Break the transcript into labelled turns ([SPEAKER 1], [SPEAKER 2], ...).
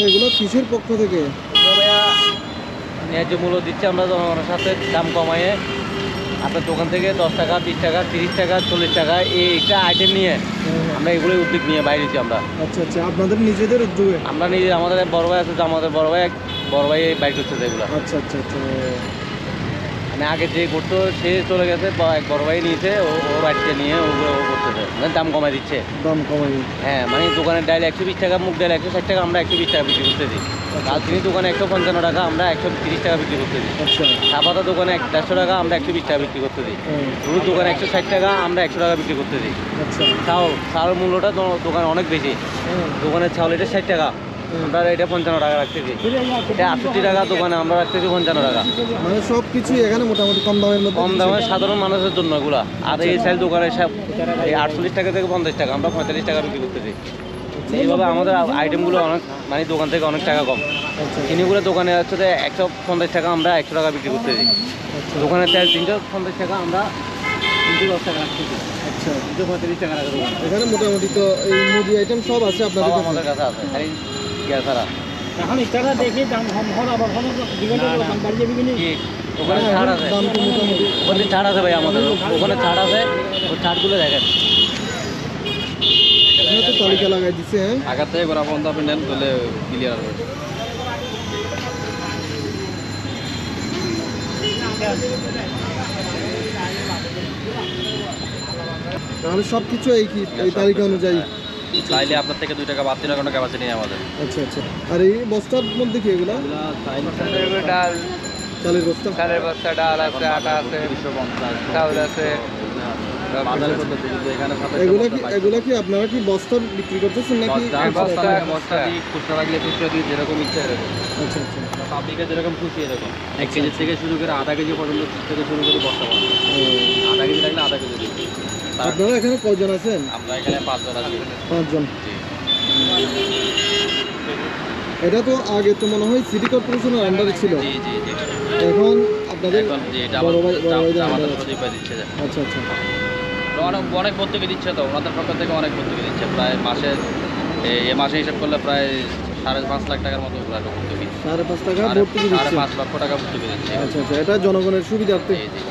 [SPEAKER 1] এগুলো কিসের পক্ষ থেকে?
[SPEAKER 2] ভাইয়া ন্যায্য মূল্য দিচ্ছে আমরা জনগণের সাথে দাম কমাইয়ে আপনার দোকান থেকে 10 টাকা 20 টাকা 30 টাকা 40 টাকা এইটা আইটেম নিয়ে আমরা এগুলোই উদ্যোগ নিয়ে বাইরেছি আমরা।
[SPEAKER 1] আচ্ছা আচ্ছা, আপনাদের নিজেদের উদ্যোগে?
[SPEAKER 2] আমরা নিজে আমাদের বড় ভাই আছে, আমাদের বড় ভাই বাইর করতেছে এগুলো।
[SPEAKER 1] আচ্ছা আচ্ছা আচ্ছা,
[SPEAKER 2] মানে আগে যে করতো সে চলে গেছে, এক বড় ভাই নিয়েছে, ও বাড়িতে নিয়ে ওগুলো করতেছে, মানে দাম কমাই দিচ্ছে।
[SPEAKER 1] দাম কমাই?
[SPEAKER 2] হ্যাঁ, মানে দোকানের ডাল 120 টাকা, মুগ ডাল 160 টাকা, আমরা 120 টাকা বিক্রি করতেছি। কালচিনি দোকানে 155 টাকা, আমরা 130 টাকা বিক্রি করতেছি।
[SPEAKER 1] আচ্ছা।
[SPEAKER 2] সাপাতা দোকানে 150 টাকা, আমরা 120 টাকা বিক্রি করতেছি। হলুদ দোকানে 160 টাকা, আমরা 100 টাকা বিক্রি করতেছি।
[SPEAKER 1] আচ্ছা।
[SPEAKER 2] চাউল মূল্যটা দোকানে অনেক বেশি। দোকানের চাউল এটা 60 টাকা, আমরা এটা 55 টাকা রাখতেছি। এটা 68 টাকা, দোকানে আমরা রাখতেছি 55 টাকা।
[SPEAKER 1] মানে সব কিছুই এখানে মোটামুটি কম দামের মধ্যে?
[SPEAKER 2] কম দামে সাধারণ মানুষের জন্য এগুলা। আর এই সাইল দোকানে সব 48 টাকা থেকে 50 টাকা, আমরা 45 টাকা বিক্রি করতেছি। এইভাবে আমাদের আইটেমগুলো অনেক, মানে দোকান থেকে অনেক টাকা কম। চিনিগুলো দোকানে হচ্ছে 150 টাকা, আমরা 100 টাকা বিক্রি করতেছি। দোকানের তেল 350 টাকা, আমরা 310 টাকা রাখতেছি।
[SPEAKER 1] আচ্ছা,
[SPEAKER 2] 335 টাকা রাখা দোকান।
[SPEAKER 1] এখানে মোটামুটি তো এই মুদি আইটেম সব আছে আপনাদের কাছে?
[SPEAKER 2] আমাদের কাছে আছে, খালি গ্যাস ছাড়া।
[SPEAKER 3] এখন ইটারা দেখি দাম কম হল, আবার কোনো দাম বাড়িয়ে দিবি না।
[SPEAKER 2] ওখানে ছাড় আছে,
[SPEAKER 1] দাম তো মোটামুটি
[SPEAKER 2] ওখানে ছাড় আছে ভাই, আমাদের ওখানে ছাড় আছে, ওই ছাড়গুলো দেখেন।
[SPEAKER 1] এখানে তো তালিকা লাগাই দিচ্ছে। হ্যাঁ,
[SPEAKER 2] আগার থেকে করা পর্যন্ত আপনি নেন, তাহলে ক্লিয়ার হবে।
[SPEAKER 1] তাহলে সব কিছু এই কি এই তালিকা অনুযায়ী?
[SPEAKER 2] চাইলে আপনার থেকে 2 টাকা বাদ দিলে কোনো ক্যাপাসিটি নেই আমাদের।
[SPEAKER 1] আচ্ছা আচ্ছা। আর এই বস্তার মধ্যে কি এগুলা?
[SPEAKER 2] ডাল,
[SPEAKER 1] চালের বস্তা?
[SPEAKER 2] চালের বস্তা, ডাল আছে, আটা আছে, 250 চাউল আছে।
[SPEAKER 1] এগুলা কি আপনারা কি বস্তা বিক্রি করতেছেন নাকি?
[SPEAKER 2] বস্তা দিয়ে খুচরা লাগলে খুচরা দিয়ে যেরকম ইচ্ছা এরকম।
[SPEAKER 1] আচ্ছা আচ্ছা।
[SPEAKER 2] পাবলিকে যেরকম খুশি এরকম 1 কেজি থেকে শুরু করে আধা কেজি পর্যন্ত থেকে শুরু করে বস্তা বানাই। আধা কেজি লাগলে আধা কেজি দিই।
[SPEAKER 1] আপনারা এখানে কয়জন আছেন?
[SPEAKER 2] আমরা এখানে 5 জন আছি।
[SPEAKER 1] 5 জন। এটা তো আগে তো মনে হয় সিটি কর্পোরেশনের আন্ডারে ছিল।
[SPEAKER 2] জি জি জি।
[SPEAKER 1] এখন আপনাদের
[SPEAKER 2] এখন যে এটা
[SPEAKER 1] বড় ভাই
[SPEAKER 2] আমাদের প্রদীপ ভাই দিচ্ছে।
[SPEAKER 1] আচ্ছা আচ্ছা।
[SPEAKER 2] অনেক ভর্তুকি দিচ্ছে তো, ওনাদের পক্ষ থেকে অনেক ভর্তুকি দিচ্ছে। প্রায় মাসে, এই মাসে হিসাব করলে প্রায় 5.5 লাখ টাকার মতো ভর্তুকি।
[SPEAKER 1] 5.5 টাকা ভর্তুকি দিচ্ছে?
[SPEAKER 2] 5.5 লক্ষ টাকা ভর্তুকি দিচ্ছে।
[SPEAKER 1] আচ্ছা আচ্ছা, এটা জনগণের সুবিধার্থে?
[SPEAKER 2] জি জি।